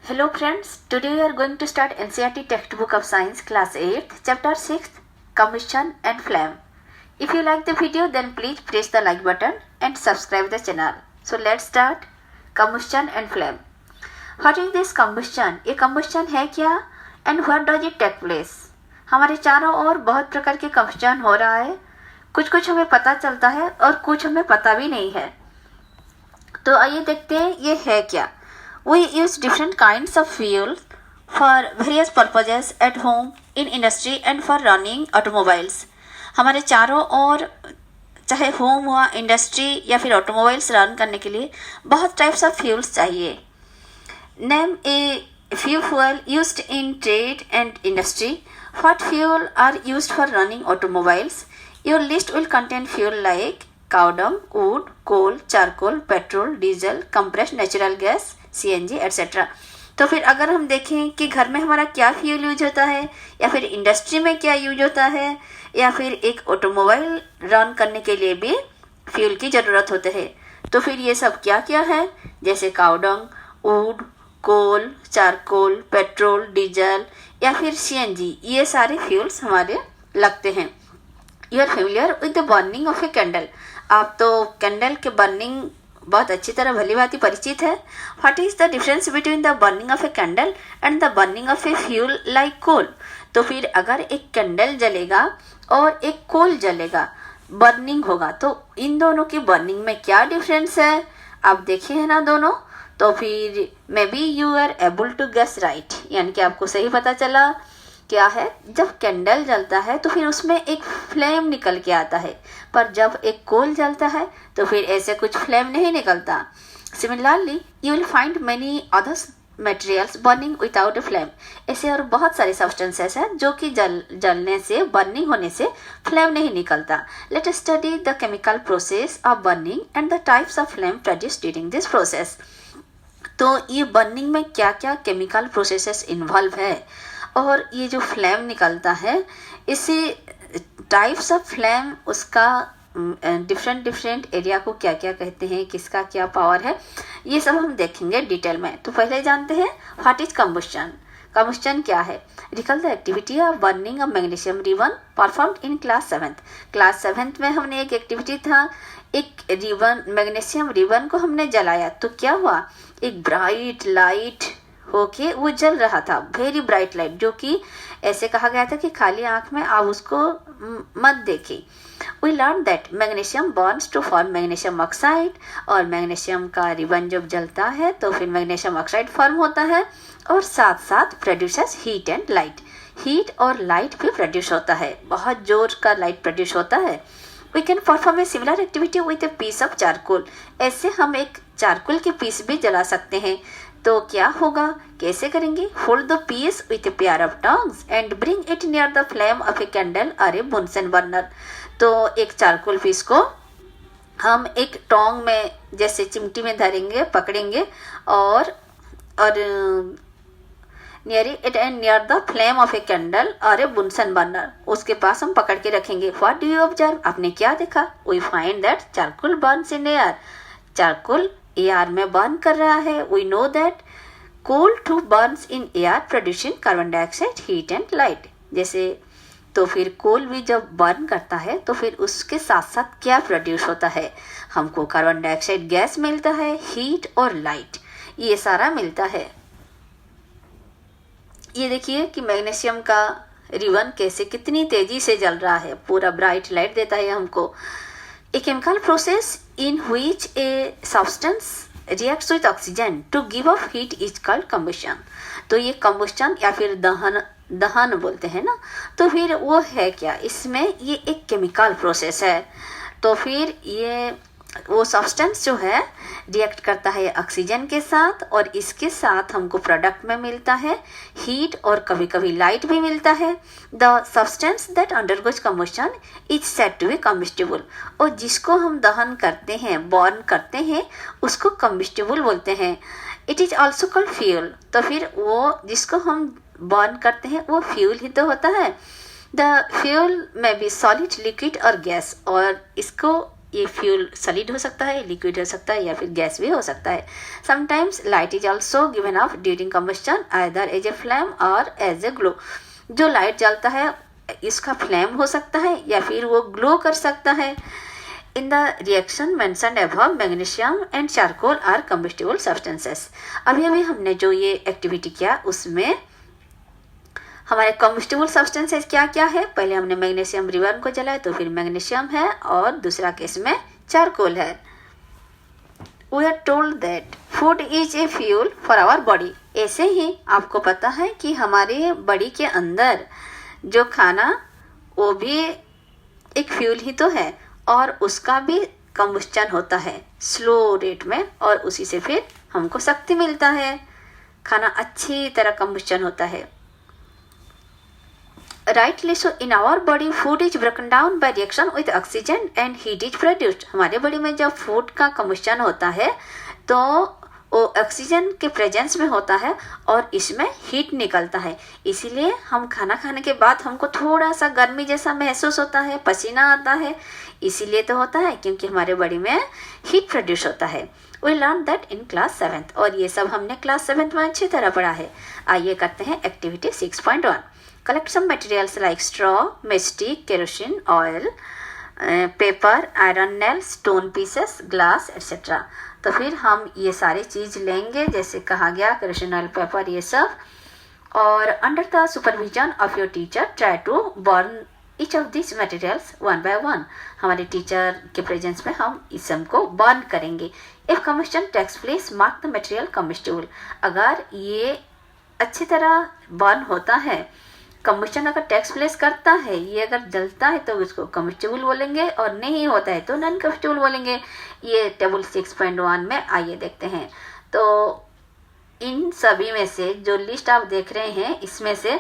Hello friends, today we are going to start NCERT textbook of science class 8th chapter 6th combustion and flame. If you like the video then please press the like button and subscribe the channel. So let's start combustion and flame. What is this combustion? ये combustion है क्या and what does it take place? हमारे चारों ओर बहुत प्रकार के combustion हो रहा है. कुछ हमें पता चलता है और कुछ हमें पता भी नहीं है. तो आइए देखते हैं ये है क्या. We use different kinds of fuel for various purposes at home, in industry and for running automobiles. हमारे चारों ओर चाहे होम हुआ, इंडस्ट्री या फिर ऑटोमोबाइल्स रन करने के लिए बहुत टाइप्स ऑफ फ्यूल्स चाहिए. Name A few fuel used in trade and industry. What fuel are used for running automobiles? Your list will contain fuel like cow dung, wood, coal, charcoal, petrol, diesel, compressed natural gas, CNG etc. तो फिर अगर हम देखें कि घर में हमारा क्या फ्यूल यूज होता है या फिर इंडस्ट्री में क्या यूज होता है या फिर एक ऑटोमोबाइल रन करने के लिए भी फ्यूल की ज़रूरत होती है, तो फिर ये सब क्या क्या है, जैसे cow dung, wood, coal, charcoal, petrol, diesel या फिर CNG, ये सारे फ्यूल्स हमारे लगते हैं. You are familiar with the burning of a candle. आप तो कैंडल के बर्निंग बहुत अच्छी तरह भली भांति परिचित है. What is the difference between the burning of a candle and the burning of a fuel like coal. तो फिर अगर एक कैंडल जलेगा और एक कोल जलेगा, बर्निंग होगा, तो इन दोनों की बर्निंग में क्या डिफरेंस है आप देखे हैं ना दोनों. तो फिर maybe you are able to guess right, यानी कि आपको सही पता चला क्या है. जब कैंडल जलता है तो फिर उसमें एक फ्लेम निकल के आता है, पर जब एक कोल जलता है तो फिर ऐसे कुछ फ्लेम नहीं निकलता. Similarly you will find many others materials burning without a flame. ऐसे और बहुत सारे सब्सटेंसेस हैं जो कि जलने से, बर्निंग होने से फ्लेम नहीं निकलता. Let us study the chemical process of burning and the types of flame produced during this process. तो ये बर्निंग में क्या क्या केमिकल प्रोसेसेस इन्वॉल्व है और ये जो फ्लेम निकलता है, इसी टाइप्स ऑफ फ्लेम, उसका डिफरेंट एरिया को क्या क्या कहते हैं, किसका क्या पावर है, ये सब हम देखेंगे डिटेल में. तो पहले जानते हैं व्हाट इज कंबस्शन. कंबस्शन क्या है. Recall the activity of burning of magnesium ribbon performed in class 7th. Class 7th में हमने एक एक्टिविटी था, एक रिबन, मैग्नीशियम रिबन को हमने जलाया तो क्या हुआ, एक ब्राइट लाइट होके वो जल रहा था, वेरी ब्राइट लाइट, जो कि ऐसे कहा गया था कि खाली आंख में आप उसको मत देखिए. We learn that magnesium burns to form magnesium oxide, और मैग्नीशियम का रिबन जब जलता है तो फिर मैग्नीशियम ऑक्साइड फॉर्म होता है और साथ साथ produces heat and light. Heat और लाइट भी प्रोड्यूस होता है, बहुत जोर का लाइट प्रोड्यूस होता है. We can perform a similar activity with a piece of charcoal. ऐसे हम एक चारकोल के पीस भी जला सकते हैं. तो क्या होगा, कैसे करेंगे. Hold the piece with a pair of tongs and bring it near the flame of a candle और ए बुनसन बर्नर. तो एक चारकोल पीस को हम एक टोंग में, जैसे चिमटी में धरेंगे, पकड़ेंगे और near it and near the flame of a candle और ए बुनसन बर्नर, उसके पास हम पकड़ के रखेंगे. What do you observe. आपने क्या देखा. We find that charcoal burns in air. Charcoal air में बर्न कर रहा है. We know that coal too burns in air producing carbon dioxide, heat and light. जैसे तो फिर कोल भी जब बर्न करता है तो फिर उसके साथ साथ क्या प्रोड्यूस होता है, हमको कार्बन डाइऑक्साइड गैस मिलता है, हीट और लाइट, ये सारा मिलता है. ये देखिए कि मैग्नीशियम का रिबन कैसे कितनी तेजी से जल रहा है, पूरा ब्राइट लाइट देता है हमको. A chemical process in which a substance reacts with oxygen to give off heat is called combustion. तो ये combustion या फिर दहन बोलते हैं ना. तो फिर वो है क्या, इसमें ये एक केमिकल प्रोसेस है. तो फिर ये वो सब्सटेंस जो है रिएक्ट करता है ऑक्सीजन के साथ, और इसके साथ हमको प्रोडक्ट में मिलता है हीट और कभी कभी लाइट भी मिलता है. The substance that undergoes combustion is said to be combustible. और जिसको हम दहन करते हैं, बर्न करते हैं, उसको कम्बस्टिबल बोलते हैं. It is also called fuel. तो फिर वो जिसको हम बर्न करते हैं वो फ्यूल ही तो होता है. द फ्यूल में बी सॉलिड, लिक्विड और गैस, और इसको ये फ्यूल सॉलिड हो सकता है, लिक्विड हो सकता है या फिर गैस भी हो सकता है। Sometimes light is also given off during combustion either as a flame और एज ए ग्लो। जो लाइट जलता है इसका फ्लेम हो सकता है या फिर वो ग्लो कर सकता है। In the reaction mentioned above magnesium and charcoal are combustible substances. अभी अभी हमने जो ये एक्टिविटी किया उसमें हमारे कंबस्टिबल सब्सटेंसेस क्या क्या है। पहले हमने मैग्नीशियम रिबन को जलाया तो फिर मैग्नीशियम है और दूसरा केस में चारकोल है। We are told that food is a fuel for our body. ऐसे ही आपको पता है कि हमारे बॉडी के अंदर जो खाना वो भी एक फ्यूल ही तो है और उसका भी कंबस्टन होता है स्लो रेट में और उसी से फिर हमको शक्ति मिलता है। खाना अच्छी तरह कंबस्टन होता है। Rightly so, in our body food is broken down by reaction with oxygen and heat is produced। हमारे बॉडी में जब फूड का कंबस्टन होता है तो वो ऑक्सीजन के प्रेजेंस में होता है और इसमें हीट निकलता है। इसीलिए हम खाना खाने के बाद हमको थोड़ा सा गर्मी जैसा महसूस होता है, पसीना आता है। इसीलिए तो होता है क्योंकि हमारे बॉडी में हीट प्रोड्यूस होता है। We learn that in class 7th और ये सब हमने क्लास 7th में अच्छी तरह पढ़ा है। आइए करते हैं activity 6.1। Collect some materials like straw, mastic, kerosene oil, paper, iron nails, stone pieces, glass, etc। तो फिर हम ये सारी चीज़ लेंगे जैसे कहा गया केरोसिन ऑयल, पेपर, ये सब। और under the supervision of your teacher try to burn each of this materials one by one. हमारे टीचर के प्रेजेंस में हम इस सब को बर्न करेंगे। If combustion takes place mark the material combustible. अगर ये अच्छी तरह बर्न होता है, कम्बस्टन अगर टेक्स प्लेस करता है, ये अगर जलता है तो उसको कम्बस्टिबल बोलेंगे और नहीं होता है तो नॉन कम्बस्टिबल बोलेंगे। ये टेबल 6.1 में आइए देखते हैं। तो इन सभी में से जो लिस्ट आप देख रहे हैं इसमें से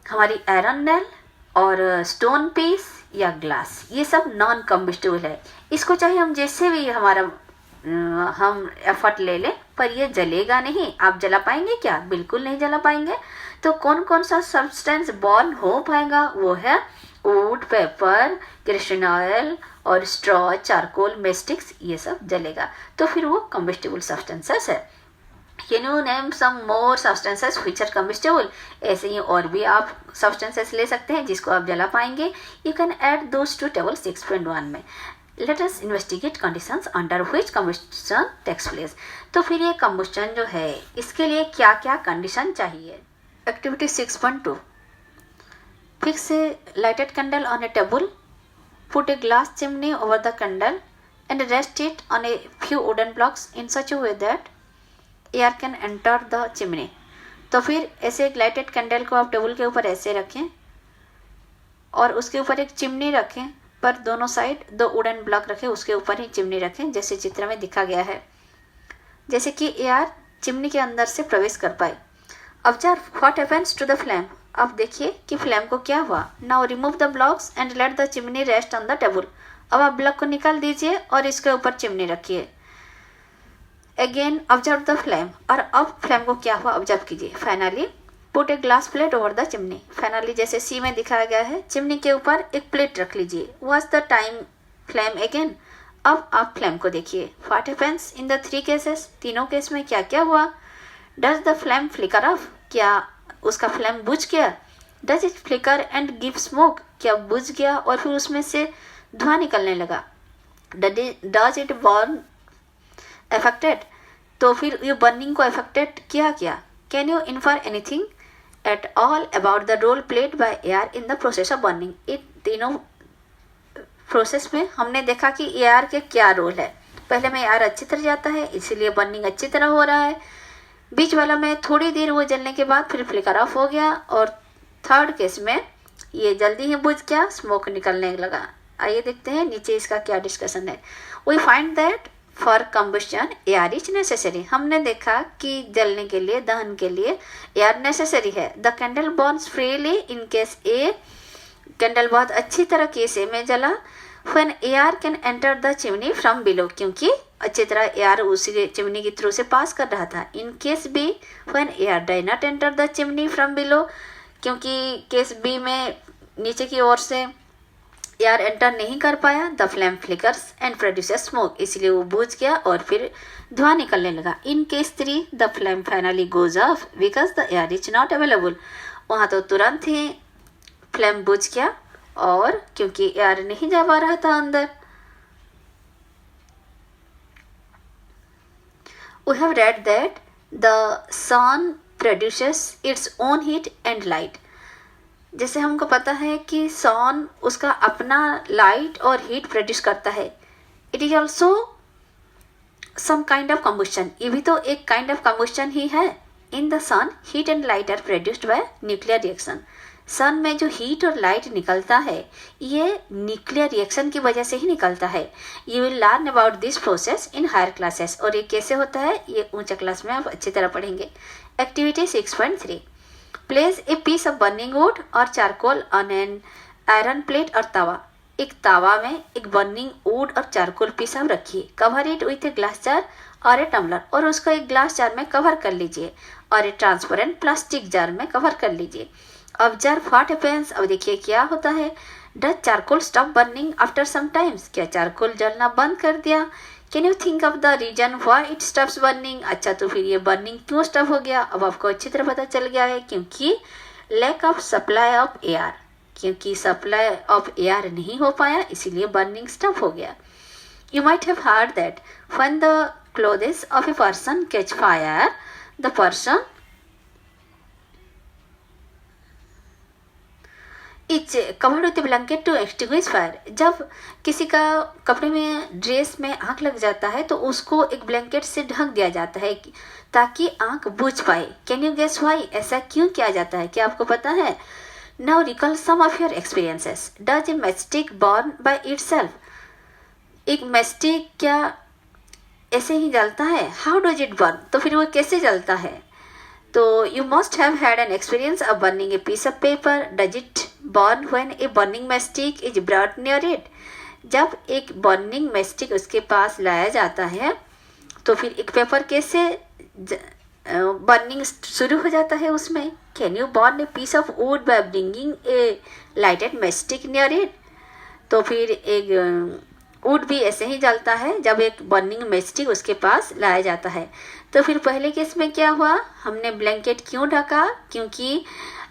हमारी आयरन नेल और स्टोन पीस या ग्लास ये सब नॉन कम्बस्टिबल है। इसको चाहे हम जैसे भी हम एफर्ट ले लें पर ये जलेगा नहीं। आप जला पाएंगे क्या? बिल्कुल नहीं जला पाएंगे। तो कौन कौन सा सब्सटेंस बर्न हो पाएगा? वो है वुड, पेपर, केरोसिन ऑयल और स्ट्रॉ, चारकोल, मेस्टिक्स, ये सब जलेगा। तो फिर वो कम्बस्टिबल सब्सटेंसेस है। Can you name some more substances which are combustible? ऐसे ही और भी आप सब्सटेंसेस ले सकते हैं जिसको आप जला पाएंगे। You can add those two table 6.1 में। Let us investigate conditions under which combustion takes place। तो फिर ये combustion जो है इसके लिए क्या क्या कंडीशन चाहिए? Activity 6.2 Fix a lighted candle on a table, put a glass chimney over the candle and rest it on a few wooden blocks in such a way that air can enter the chimney। तो फिर ऐसे एक lighted candle को आप table के ऊपर ऐसे रखें और उसके ऊपर एक चिमनी रखें पर दोनों साइड 2 वुडन ब्लॉक रखें, उसके ऊपर ही चिमनी रखें जैसे चित्र में दिखा गया है, जैसे कि एयर चिमनी के अंदर से प्रवेश कर पाए। Observe what happens to the flame. अब देखिए कि फ्लेम को क्या हुआ। Now remove the blocks and let the chimney rest on the table. अब आप ब्लॉक को निकाल दीजिए और इसके ऊपर चिमनी रखिए। Again observe the flame. और अब फ्लेम को क्या हुआ ऑब्जर्व कीजिए। Finally put a glass plate over the chimney. Finally जैसे सी में दिखाया गया है चिमनी के ऊपर एक प्लेट रख लीजिए। Watch the time flame again. अब आप फ्लेम को देखिए। What happens in the 3 cases. तीनों केस में क्या क्या हुआ। Does the flame flicker off. क्या उसका फ्लेम बुझ गया। Does it flicker and give smoke. क्या बुझ गया और फिर उसमें से धुआं निकलने लगा। Does it burn affected. तो फिर ये बर्निंग को अफेक्टेड किया क्या। Can you infer anything at all about the role played by air in the process of burning। इन तीनों प्रोसेस में हमने देखा कि एयर के क्या रोल है। पहले में एयर अच्छी तरह जाता है इसीलिए बर्निंग अच्छी तरह हो रहा है। बीच वाला में थोड़ी देर वो जलने के बाद फिर फ्लिकर ऑफ हो गया और थर्ड केस में ये जल्दी ही बुझ गया, स्मोक निकलने लगा। आइए देखते हैं नीचे इसका क्या डिस्कशन है। We find that for combustion air is necessary. हमने देखा कि जलने के लिए, दहन के लिए एयर नेसेसरी है। The candle burns freely in case A. Candle बहुत अच्छी तरह केस ए में जला। When air can enter the chimney from below. क्योंकि अच्छी तरह एयर उसी चिमनी के थ्रू से पास कर रहा था। In case B when air does not enter the chimney from below. क्योंकि केस बी में नीचे की ओर से एयर एंटर नहीं कर पाया, the flame flickers and produces smoke, इसलिए वो बुझ गया और फिर धुआं निकलने लगा। In case 3 the flame finally goes off because the air is not available, वहाँ तो तुरंत ही फ्लेम बुझ गया और क्योंकि एयर नहीं जा पा रहा था अंदर। We have read that the sun produces its own heat and light. जैसे हमको पता है कि सन उसका अपना लाइट और हीट प्रोड्यूस करता है। It is also some kind of combustion, ये भी तो एक काइंड ऑफ कम्बुशन ही है। In the sun heat and light are produced by nuclear reaction. Sun में जो हीट और लाइट निकलता है ये न्यूक्लियर रिएक्शन की वजह से ही निकलता है। You will learn about this process in higher classes, और ये कैसे होता है ये ऊंचा क्लास में आप अच्छी तरह पढ़ेंगे। Activity 6.3, place a piece of burning wood और charcoal on an iron plate और तवा। एक तावा में एक बर्निंग वुड और चारकोल पीस आप रखिए। Cover it with a glass jar और ए टम्बलर, और उसको एक ग्लास जार में कवर कर लीजिए और ए ट्रांसपेरेंट प्लास्टिक जार में कवर कर लीजिए। ऑब्जर्व व्हाट हैपेंस, अब देखिए क्या होता है। Does charcoal stop burning after some times, क्या चारकोल जलना बंद कर दिया। Can you think of the reason why it stops burning, अच्छा तो फिर ये बर्निंग क्यों स्टॉप हो गया। अब आपको अच्छी तरह पता चल गया है, क्योंकि lack of supply of air, क्योंकि सप्लाई ऑफ एयर नहीं हो पाया इसीलिए बर्निंग स्टॉप हो गया। You might have heard that when the clothes of a person catch fire the person is covered with blanket to extinguish fire. जब किसी का कपड़े में ड्रेस में आग लग जाता है तो उसको एक ब्लैंकेट से ढक दिया जाता है ताकि आग बुझ पाए। कैन यू गेस व्हाई, ऐसा क्यों किया जाता है, क्या आपको पता है। Now recall some of your experiences. Does a matchstick burn by itself, एक मैचस्टिक क्या ऐसे ही जलता है। हाउ डज इट बर्न, तो फिर वो कैसे जलता है। तो you must have had an experience of burning a piece of paper. Does it burn when a burning matchstick is brought near it, जब एक बर्निंग मैचस्टिक उसके पास लाया जाता है तो फिर एक पेपर कैसे बर्निंग शुरू हो जाता है उसमें। Can you burn a piece of wood by bringing a lighted matchstick near it, तो फिर एक वुड भी ऐसे ही जलता है जब एक बर्निंग मैचस्टिक उसके पास लाया जाता है। तो फिर पहले केस में क्या हुआ, हमने ब्लैंकेट क्यों ढका, क्योंकि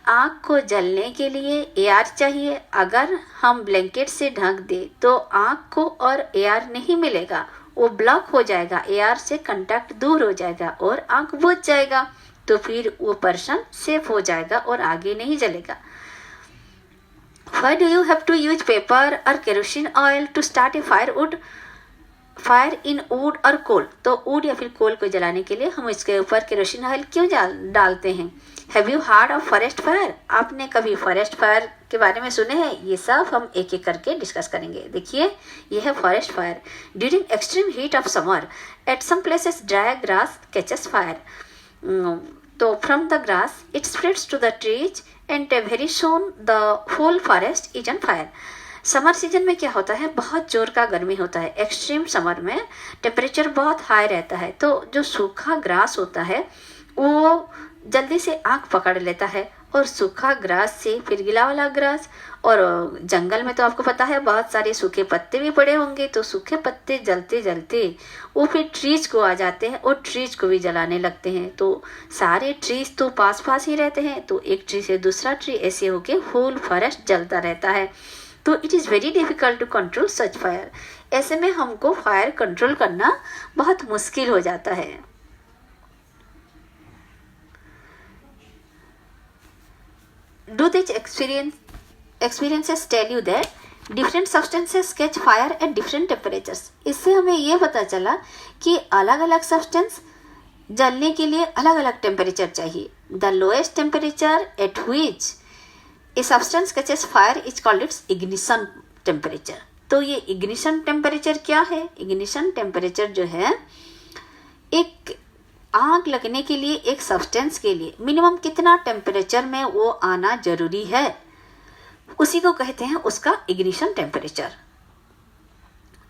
आग को जलने के लिए एयर चाहिए। अगर हम ब्लैंकेट से ढक दे तो आग को और एयर नहीं मिलेगा, वो ब्लॉक हो जाएगा, एयर से कांटेक्ट दूर हो जाएगा और आग बुझ जाएगा, तो फिर वो पर्सन सेफ हो जाएगा और आगे नहीं जलेगा। Why do you have to use paper or kerosene oil to start a fire in would और कोल, तो वुड या फिर कोल को जलाने के लिए हम इसके ऊपर केरोसिन ऑयल क्यों डालते हैं। Have you hard of forest fire, आपने कभी फॉरेस्ट फायर के बारे में सुने हैं। ये सब हम एक एक करके डिस्कस करेंगे। देखिए ये है forest fire. During extreme heat of summer at some places dry grass catches fire, तो from the grass it spreads to the trees and very soon the whole forest is on fire. Summer season में क्या होता है, बहुत जोर का गर्मी होता है। एक्सट्रीम समर में टेम्परेचर बहुत हाई रहता है, तो जो सूखा ग्रास होता है वो जल्दी से आग पकड़ लेता है और सूखा ग्रास से फिर गिला वाला ग्रास, और जंगल में तो आपको पता है बहुत सारे सूखे पत्ते भी पड़े होंगे, तो सूखे पत्ते जलते जलते वो फिर ट्रीज को आ जाते हैं और ट्रीज को भी जलाने लगते हैं। तो सारे ट्रीज तो पास पास ही रहते हैं, तो एक ट्री से दूसरा ट्री ऐसे होके होल फॉरेस्ट जलता रहता है। तो it is very difficult to control such fire, ऐसे में हमको फायर कंट्रोल करना बहुत मुश्किल हो जाता है। Do these experiences tell you that different substances catch fire at different temperatures? इससे हमें ये पता चला कि अलग अलग सब्सटेंस जलने के लिए अलग अलग टेम्परेचर चाहिए। The lowest temperature at which a substance catches fire is called its ignition temperature. तो ये ignition temperature क्या है? ignition temperature जो है, एक आग लगने के लिए एक सब्सटेंस के लिए मिनिमम कितना टेम्परेचर में वो आना जरूरी है, उसी को कहते हैं उसका इग्निशन टेम्परेचर।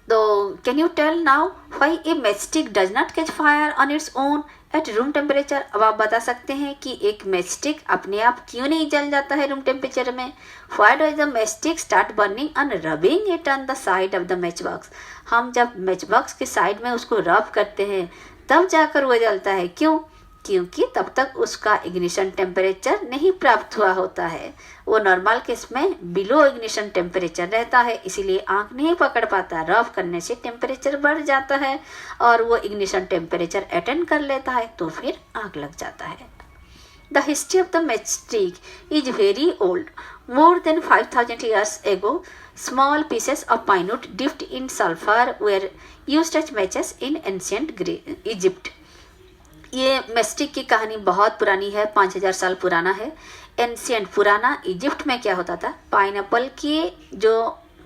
तो can you tell now why a matchstick does not catch fire on its own at room temperature. अब आप बता सकते हैं कि एक मैच स्टिक अपने आप क्यों नहीं जल जाता है रूम टेम्परेचर में। Why does the match stick start burning on rubbing it on the side of the match box. हम जब मैच बॉक्स के साइड में उसको रब करते हैं तब जाकर वो जलता है। क्यों? क्योंकि तब तक उसका इग्निशन टेम्परेचर नहीं प्राप्त हुआ होता है। वो नॉर्मल केस में बिलो इग्निशन टेम्परेचर रहता है, इसीलिए आग नहीं पकड़ पाता। रब करने से टेम्परेचर बढ़ जाता है और वो इग्निशन टेम्परेचर अटेंड कर लेता है, तो फिर आग लग जाता है। The history of the matchstick is very old. More than 5000 years ago, small pieces of pine wood dipped in sulfur were used as matches in ancient Egypt। ये मैचस्टिक की कहानी बहुत पुरानी है, 5000 साल पुराना है। एंशियंट पुराना इजिप्ट में क्या होता था, पाइनएप्पल की जो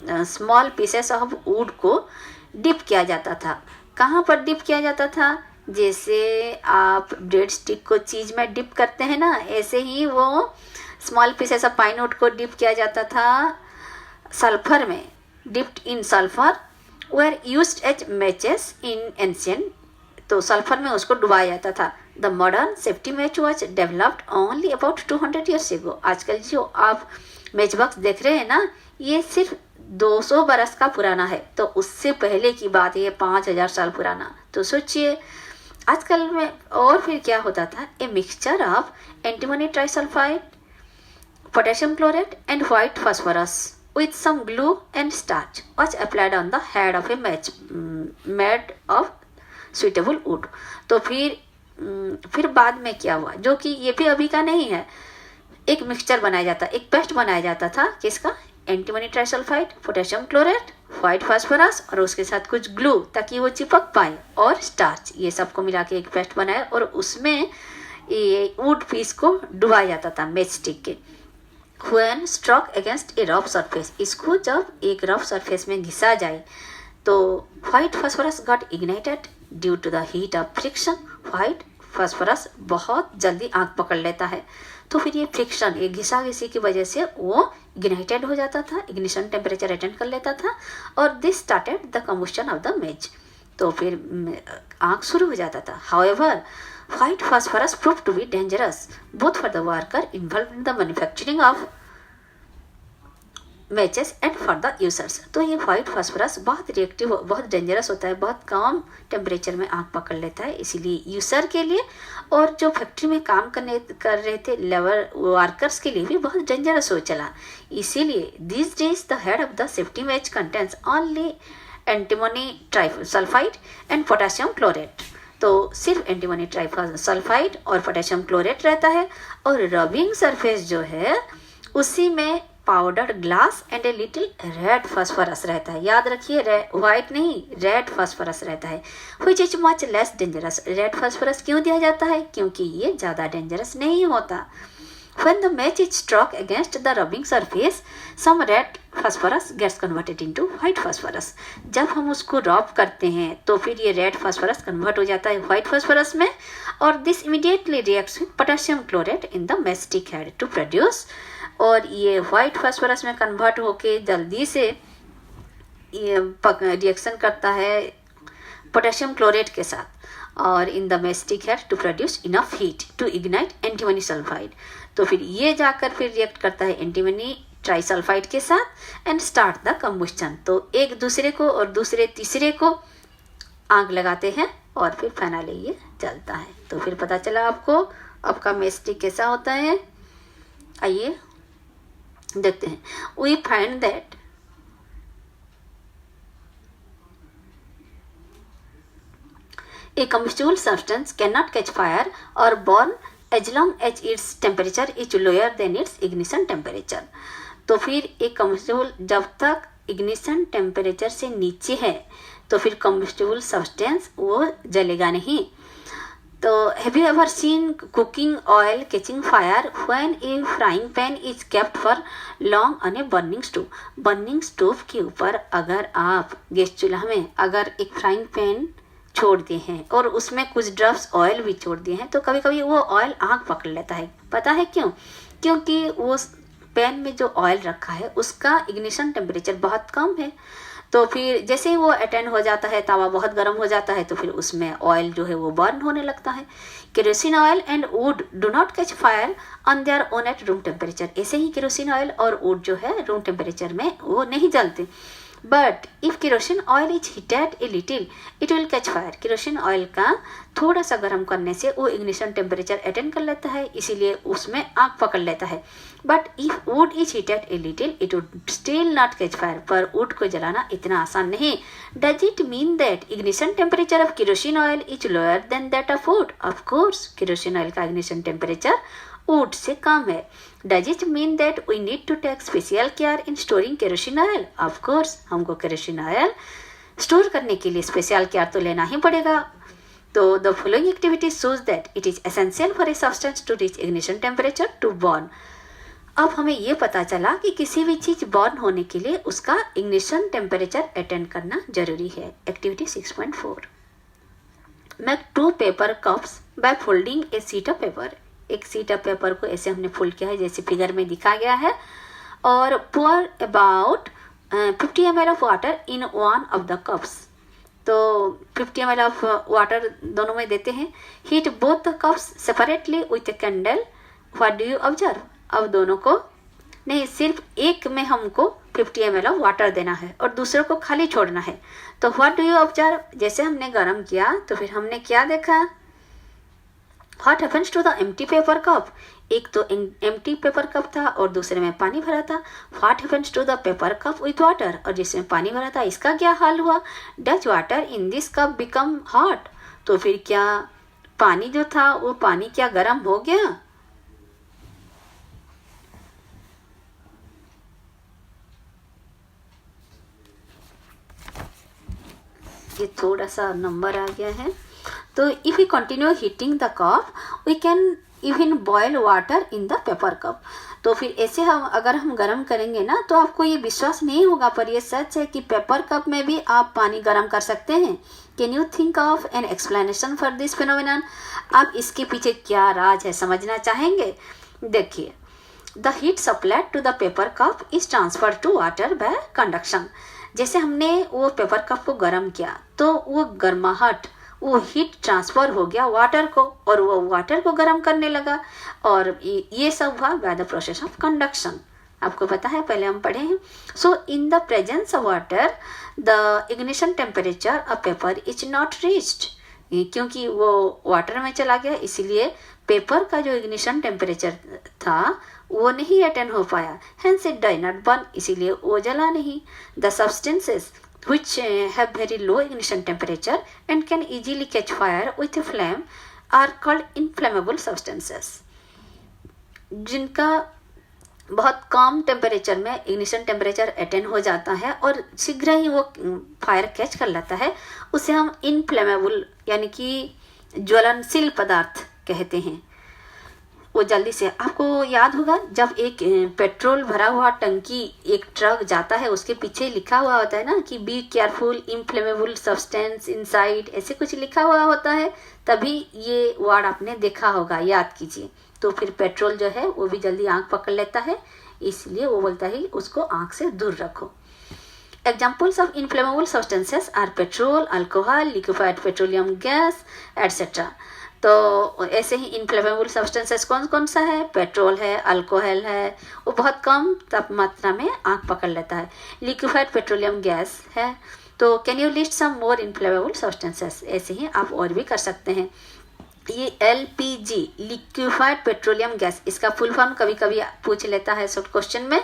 स्मॉल पीसेस ऑफ वुड को डिप किया जाता था। कहाँ पर डिप किया जाता था? जैसे आप ब्रेड स्टिक को चीज़ में डिप करते हैं ना, ऐसे ही वो small pieces of pine wood को डिप किया जाता था सल्फर में। Dipped in sulphur were used as matches in ancient. तो सल्फर में उसको डुबाया जाता था। The modern safety match was developed only about 200 years ago। आजकल जो आप मैच बॉक्स देख रहे हैं ना, ये सिर्फ 200 बरस का पुराना है, तो उससे पहले की बात है, 5000 साल पुराना। तो सोचिए आजकल में। और फिर क्या होता था, a mixture of antimony trisulphide, potassium chloride and white phosphorus with some glue and starch was applied on the head of a match made of suitable wood। तो फिर बाद में क्या हुआ, जो कि ये भी अभी का नहीं है, एक मिक्सचर बनाया जाता, एक पेस्ट बनाया जाता था किसका, antimony trisulphide, potassium chloride, white phosphorus और उसके साथ कुछ ग्लू ताकि वो चिपक पाए, और स्टार्च। ये सबको मिला के एक पेस्ट बनाया और उसमें ये वुड पीस को डुबाया जाता था मैच स्टिक के। When struck against a rough surface, इसको जब एक रफ सरफेस में घिसा जाए तो white phosphorus got ignited due to the heat of friction. White phosphorus बहुत जल्दी आग पकड़ लेता है, तो फिर ये फ्रिक्शन, ये घिसा घिसी की वजह से वो इग्नाइटेड हो जाता था, इग्निशन टेम्परेचर अटेंड कर लेता था, और this started the combustion of the match. तो फिर आग शुरू हो जाता था। However white phosphorus proved to be dangerous both for the worker involved in the manufacturing of matches and for the users. तो ये व्हाइट फास्फोरस बहुत रिएक्टिव, बहुत डेंजरस होता है, बहुत कम टेम्परेचर में आग पकड़ लेता है, इसीलिए यूजर के लिए और जो फैक्ट्री में काम कर रहे थे लेबर वर्कर्स के लिए भी बहुत डेंजरस हो चला। इसीलिए this days the head of the safety match contents only antimony trisulphide and potassium chloride. तो सिर्फ एंटीमनी ट्राइसल्फाइड और पोटेशियम क्लोराइड रहता है, और रबिंग सरफेस जो है उसी में powdered glass and a little red phosphorus रहता है। याद रखिए, व्हाइट नहीं, रेड फास्फोरस रहता है, which is much less dangerous. Red phosphorus क्यों दिया जाता है? क्योंकि ये ज़्यादा डेंजरस नहीं होता। When the match is struck against the rubbing surface, some red phosphorus gets converted into white phosphorus। जब हम उसको रब करते हैं तो फिर ये रेड फास्फोरस कन्वर्ट हो जाता है व्हाइट फास्फोरस में, और this immediately reacts with potassium chloride in the matchstick head to produce. और ये व्हाइट फास्फोरस में कन्वर्ट होके जल्दी से ये रिएक्शन करता है पोटेशियम क्लोराइड के साथ, और in the matchstick head to produce enough heat to ignite antimony sulphide. तो फिर ये जाकर फिर रिएक्ट करता है एंटीमनी ट्राइसल्फाइड के साथ एंड स्टार्ट द कम्बुस्टन। तो एक दूसरे को और दूसरे तीसरे को आग लगाते हैं और फिर फाइनली ये जलता है। तो फिर पता चला आपको आपका मैचस्टिक कैसा होता है। आइए देखते हैं। We find that a combustible substance cannot catch fire or burn as long as its temperature is lower than its ignition temperature। तो फिर एक combustible जब तक ignition temperature से नीचे है तो फिर combustible substance वो जलेगा नहीं। तो have you ever seen cooking oil catching fire when a frying pan is kept for long on a burning stove? burning stove के ऊपर अगर आप गैस चूल्हा में अगर एक फ्राइंग पैन छोड़ दिए हैं और उसमें कुछ ड्रॉप्स ऑयल भी छोड़ दिए हैं तो कभी कभी वो ऑयल आग पकड़ लेता है। पता है क्यों? क्योंकि वो पैन में जो ऑयल रखा है उसका इग्निशन टेम्परेचर बहुत कम है। तो फिर जैसे ही वो अटेंड हो जाता है, तावा बहुत गर्म हो जाता है, तो फिर उसमें ऑयल जो है वो बर्न होने लगता है। Kerosene oil and would do not catch fire on their own at room temperature. ऐसे ही केरोसिन ऑयल और वुड जो है रूम टेम्परेचर में वो नहीं जलते। But if kerosene oil is heated a little it will catch fire. Kerosene oil का थोड़ा सा गर्म करने से वो इग्निशन टेम्परेचर अटेंड कर लेता है, इसीलिए उसमें आग पकड़ लेता है। But if would is heated a little it would still not catch fire. पर वुड को जलाना इतना आसान नहीं। Does it mean that ignition temperature of kerosene oil is lower than that of would? Of course, kerosene oil का ignition temperature would say कम है। Does it mean that we need to take special care in storing kerosene oil? Of course, हमको kerosene oil store करने के लिए special care तो लेना ही पड़ेगा। तो the following activity shows that it is essential for a substance to reach ignition temperature to burn. अब हमें ये पता चला कि किसी भी चीज बर्न होने के लिए उसका इग्निशन टेम्परेचर अटेंड करना जरूरी है। Activity 6.4 make 2 paper cups by folding A sheet of paper. एक शीट ऑफ पेपर को ऐसे हमने फोल्ड किया है जैसे फिगर में दिखा गया है, और pour about 50 ml of water in one of the cups. तो 50 ml ऑफ वाटर दोनों में देते हैं। Heat both the cups separately with a candle. What do you observe? अब दोनों को नहीं, सिर्फ एक में हमको 50 ml ऑफ वाटर देना है और दूसरे को खाली छोड़ना है। तो व्हाट डू यू ऑब्जर्व? जैसे हमने गर्म किया तो फिर हमने क्या देखा? What happens to the empty paper cup? एक तो empty paper cup था और दूसरे में पानी भरा था। What happens to the paper cup with water? और जिसमें पानी भरा था इसका क्या हाल हुआ? Does water in this cup become hot? तो फिर क्या पानी जो था वो पानी क्या गर्म हो गया? ये थोड़ा सा नंबर आ गया है। तो if we continue heating the cup we can even boil water in the paper cup. तो फिर ऐसे अगर हम गर्म करेंगे ना तो आपको ये विश्वास नहीं होगा, पर ये सच है कि पेपर कप में भी आप पानी गर्म कर सकते हैं। Can you think of an explanation for this phenomenon? आप इसके पीछे क्या राज है समझना चाहेंगे? देखिए, the heat supplied to the paper cup is transfer to water by conduction. जैसे हमने वो पेपर कप को गर्म किया तो वो गर्माहट, वो हीट ट्रांसफर हो गया वाटर को और वो वाटर को गर्म करने लगा, और ये सब हुआ by the process of conduction. आपको पता है, पहले हम पढ़े हैं। So in the presence of water the ignition temperature of paper is not reached. क्योंकि वो वाटर में चला गया इसलिए पेपर का जो इग्निशन टेम्परेचर था वो नहीं अटेंड हो पाया। Hence it died not burn, इसीलिए वो जला नहीं। The substances which have very low ignition temperature and can easily catch fire with a flame are called inflammable substances. जिनका बहुत कम टेम्परेचर में इग्निशन टेम्परेचर अटेंड हो जाता है और शीघ्र ही वो फायर कैच कर लेता है, उसे हम इनफ्लेमेबल यानी कि ज्वलनशील पदार्थ कहते हैं। वो जल्दी से, आपको याद होगा जब एक पेट्रोल भरा हुआ टंकी एक ट्रक जाता है उसके पीछे लिखा हुआ होता है ना कि be careful inflammable substance inside, ऐसे कुछ लिखा हुआ होता है, तभी ये वर्ड आपने देखा होगा, याद कीजिए। तो फिर पेट्रोल जो है वो भी जल्दी आंख पकड़ लेता है, इसलिए वो बोलता है उसको आंख से दूर रखो। Examples of inflammable substances are petrol, alcohol, liquefied petroleum gas etcetera. तो ऐसे ही इनफ्लेमेबल सब्सटेंसेस कौन कौन सा है? पेट्रोल है, अल्कोहल है, वो बहुत कम तापमात्रा में आग पकड़ लेता है। लिक्विफाइड पेट्रोलियम गैस है। तो can you list some more inflammable substances? ऐसे ही आप और भी कर सकते हैं। ये LPG लिक्विफाइड पेट्रोलियम गैस, इसका फुल फॉर्म कभी कभी पूछ लेता है शॉर्ट क्वेश्चन में,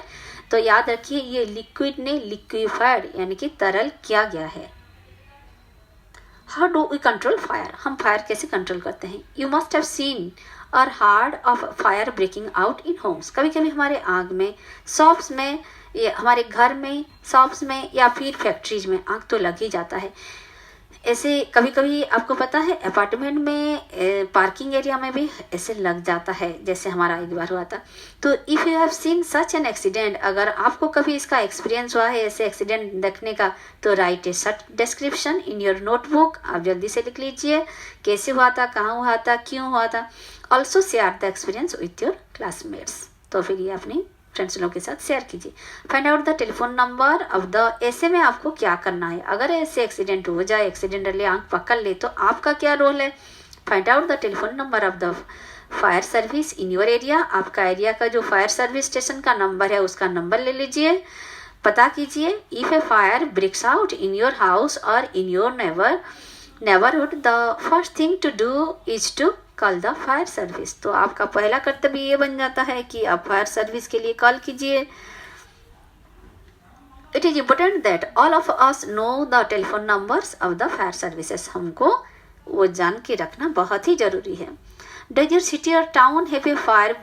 तो याद रखिए ये लिक्विड ने लिक्विफाइड यानी कि तरल किया गया है। How do we control fire? हम फायर कैसे कंट्रोल करते हैं? यू मस्ट हैव सीन और heard of fire breaking out in homes. कभी कभी हमारे आग में, शॉप्स में, या हमारे घर में, शॉप्स में या फिर फैक्ट्रीज में आग तो लग ही जाता है। ऐसे कभी कभी आपको पता है अपार्टमेंट में पार्किंग एरिया में भी ऐसे लग जाता है, जैसे हमारा एक बार हुआ था। तो if you have seen such an accident, अगर आपको कभी इसका एक्सपीरियंस हुआ है ऐसे एक्सीडेंट देखने का, तो right A short description in your notebook. आप जल्दी से लिख लीजिए कैसे हुआ था, कहाँ हुआ था, क्यों हुआ था। Also share the experience with your classmates. तो फिर ये अपनी फ्रेंड्स लोगों के साथ शेयर कीजिए। Find out the telephone number of the, ऐसे में आपको क्या करना है, अगर ऐसे एक्सीडेंट हो जाए, एक्सीडेंटली आंख पकड़ ले तो आपका क्या रोल है। Find out the telephone number of the fire service in your area, आपका एरिया का जो फायर सर्विस स्टेशन का नंबर है उसका नंबर ले लीजिए, पता कीजिए। If a fire breaks out in your house और in your neighbourhood the first thing to do is to call the fire service. तो आपका पहला कर्तव्य ये बन जाता है कि आप फायर सर्विस के लिए कॉल कीजिए। It is important that all of us know the telephone numbers of the fire services, हमको वो जान के रखना बहुत ही जरूरी है। डज योर सिटी और town have a fire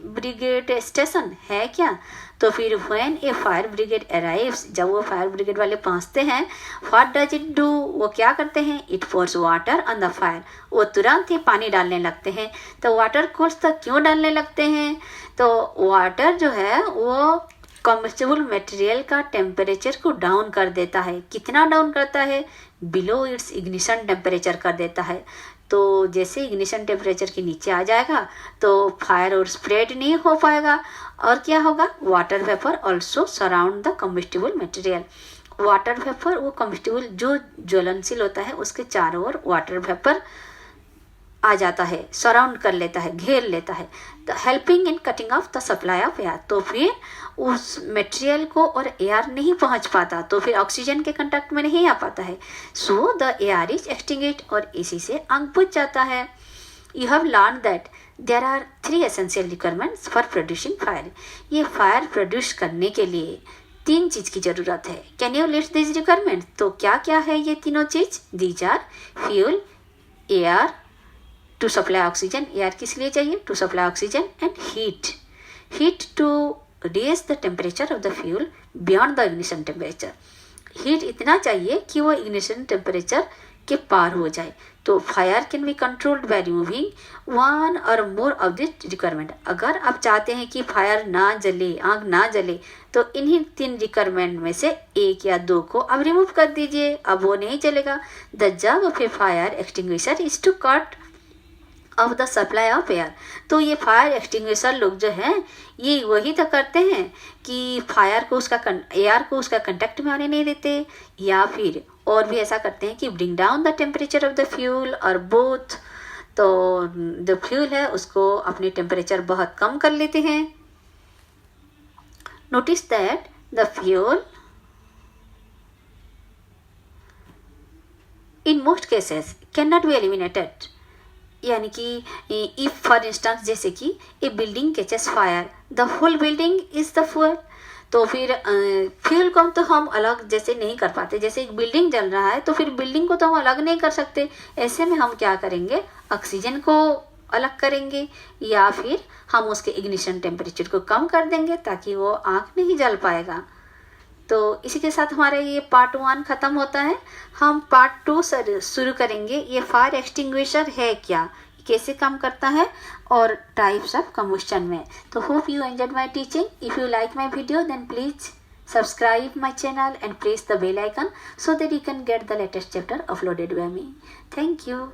brigade station, है क्या। तो फिर when A fire brigade arrives, जब वो फायर ब्रिगेड वाले पहुंचते हैं, व्हाट डज इट डू, वो क्या करते हैं। It pores water on the fire, वो तुरंत ही पानी डालने लगते हैं। तो वाटर कोर्स तक क्यों डालने लगते हैं, तो वाटर जो है वो कम्बस्टिबल मटेरियल का टेम्परेचर को डाउन कर देता है। कितना डाउन करता है, बिलो इट्स इग्निशन टेम्परेचर कर देता है। तो जैसे इग्निशन टेम्परेचर के नीचे आ जाएगा तो फायर और स्प्रेड नहीं हो पाएगा, और क्या होगा, water vapour also surround the combustible material. Water vapour वो कम्बस्टिबल जो ज्वलनशील होता है उसके चारों ओर वाटर वेपर आ जाता है, सराउंड कर लेता है, घेर लेता है। तो helping in cutting of the supply of air, तो फिर उस मटेरियल को और एयर नहीं पहुंच पाता, तो फिर ऑक्सीजन के कंटेक्ट में नहीं आ पाता है। So the air is extinguished, और इसी से आग बुझ जाता है। You have learn that there are 3 essential requirements for producing fire. ये फायर प्रोड्यूस करने के लिए 3 चीज की जरूरत है। Can you list this requirement, तो क्या क्या है ये तीनों चीज। These are fuel, air to supply oxygen, air किस लिए चाहिए, to supply oxygen, and heat to raise the temperature of the fuel beyond the ignition temperature. Heat इतना चाहिए कि वो इग्निशन टेम्परेचर के पार हो जाए। तो fire can be controlled by removing 1 और मोर ऑफ दिस रिक्वायरमेंट। अगर आप चाहते हैं कि फायर ना जले, आग ना जले, तो इन्हीं 3 रिक्वायरमेंट में से 1 या 2 को आप रिमूव कर दीजिए, अब वो नहीं चलेगा। The job of a fire extinguisher is to cut off the supply of air. तो ये फायर एक्सटिंग्विशर लोग जो हैं ये वही तो करते हैं कि फायर को उसका एयर को उसका कंटेक्ट में आने नहीं देते, या फिर और भी ऐसा करते हैं कि bring down the temperature of the fuel और बोथ। तो जो फ्यूल है उसको अपनी टेम्परेचर बहुत कम कर लेते हैं। Notice that the fuel in most cases cannot be eliminated, यानी कि इफ फॉर इंस्टेंस जैसे कि a building catches fire the whole building is the fuel. तो फिर फ्यूल को तो हम अलग जैसे नहीं कर पाते, जैसे एक बिल्डिंग जल रहा है तो फिर बिल्डिंग को तो हम अलग नहीं कर सकते। ऐसे में हम क्या करेंगे, ऑक्सीजन को अलग करेंगे, या फिर हम उसके इग्निशन टेम्परेचर को कम कर देंगे ताकि वो आग नहीं जल पाएगा। तो इसी के साथ हमारा ये पार्ट 1 खत्म होता है। हम पार्ट 2 शुरू करेंगे। ये फायर एक्सटिंग्विशर है क्या, कैसे काम करता है, और टाइप्स ऑफ कम्बस्शन में। तो hope you enjoyed my teaching. If you like my video then please subscribe my channel and press the bell icon so that you can get the latest chapter uploaded by me. Thank you.